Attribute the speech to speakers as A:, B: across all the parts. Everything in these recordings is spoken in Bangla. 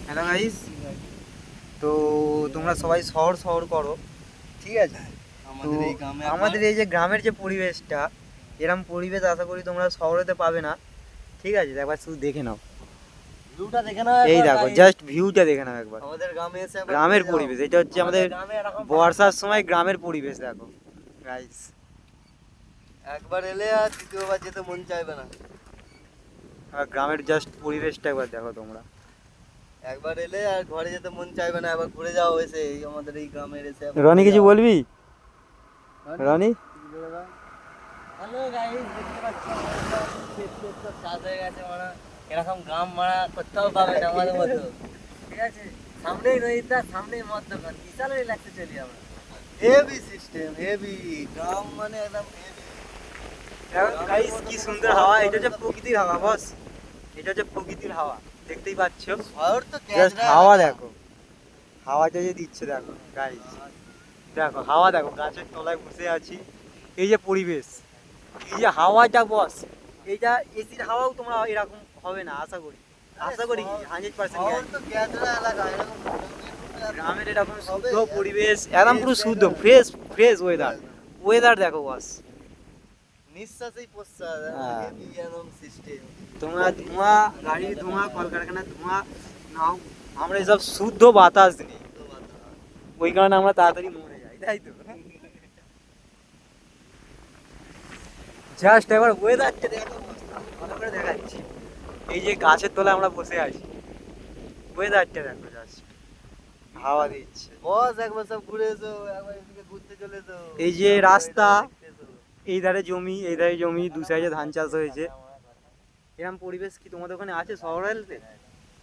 A: হ্যালো গাইস, তো তোমরা সবাই শহর শহর করো, ঠিক আছে? তো আমাদের এই যে গ্রামের যে পরিবেশটা, এরকম পরিবেশ আশা করি তোমরা শহরেতে পাবে না, ঠিক আছে? একবার শুধু দেখে নাও,
B: ভিউটা দেখে নাও।
A: এই দেখো, জাস্ট ভিউটা দেখে নাও একবার।
B: আমাদের গ্রামে এসে
A: গ্রামের পরিবেশ, এটা হচ্ছে আমাদের বর্ষার সময় গ্রামের পরিবেশ। দেখো গাইস,
B: একবার এলে আর দ্বিতীয়বার যেতে মন চাইবে না।
A: আর গ্রামের জাস্ট পরিবেশটা একবার দেখো তোমরা।
B: একবার এলে আর ঘরে যেতে মন চাইবে না। একবার ঘুরে যাও এসে এই আমাদের এই গ্রামের এসে।
A: রনি কিছু বলবি? রনি
B: হ্যালো গাইস, দেখতে পাচ্ছ ক্ষেত সব চাষ হয়ে গেছে। মারা এরকম গ্রাম মারা কোথাও পাবে না আমাদের মতো, ঠিক আছে? সামনেই নদীটা, সামনেই মদ দোকান, বিশাল রিল্যাক্সে চলি আমরা। হেভি সিস্টেম, হেভি গ্রাম মানে একদম হেভি।
A: গাইস, কি সুন্দর হাওয়া! এটা হচ্ছে প্রকৃতির হাওয়া বস, এটা হচ্ছে প্রকৃতির হাওয়া, দেখতেই পাচ্ছ।
B: শহর তো
A: জাস্ট হাওয়া দেখো, হাওয়াটা যে দিচ্ছে দেখো গাইস, দেখো হাওয়া দেখো, গাছের তলায় বসে আছি, এই যে পরিবেশ, এই যে হাওয়াটা বস, এইটা এসির হাওয়াও তোমরা এরকম হবে না আশা করি, আশা করি 100%।
B: শহর তো গ্যাসরা এলাকা, এরকম
A: গ্রামের এরকম শুদ্ধ পরিবেশ, একদম পুরো শুদ্ধ ফ্রেশ ফ্রেশ ওয়েদার, ওয়েদার দেখো বস।
B: নিঃশ্বাসেই প্রশ্বাস,
A: হ্যাঁ।
B: হেভি একদম সিস্টেম।
A: তোমরা ধোঁয়া, গাড়ির ধোঁয়া, কলকারখানার ধোঁয়া নাও, আমরা এসব শুদ্ধ বাতাস নিই, ওই কারণে আমরা তাড়াতাড়ি মরে যাই, তাই তো? জাস্ট এবার ওয়েদারটা দেখো, ভালো করে দেখাচ্ছি। এই যে গাছের তলায় আমরা বসে আছি, ওয়েদারটা দেখো, জাস্ট হাওয়া দিচ্ছে।
B: বস একবার সব ঘুরে এসো, একবার এদিকে ঘুরতে চলে এসো।
A: এই যে রাস্তা, এই ধারে জমি, এই ধারে জমি, দু সাইডে ধান চাষ হয়েছে। এরকম পরিবেশ কি তোমাদের ওখানে আছে শহরেতে?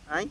A: হ্যাঁ,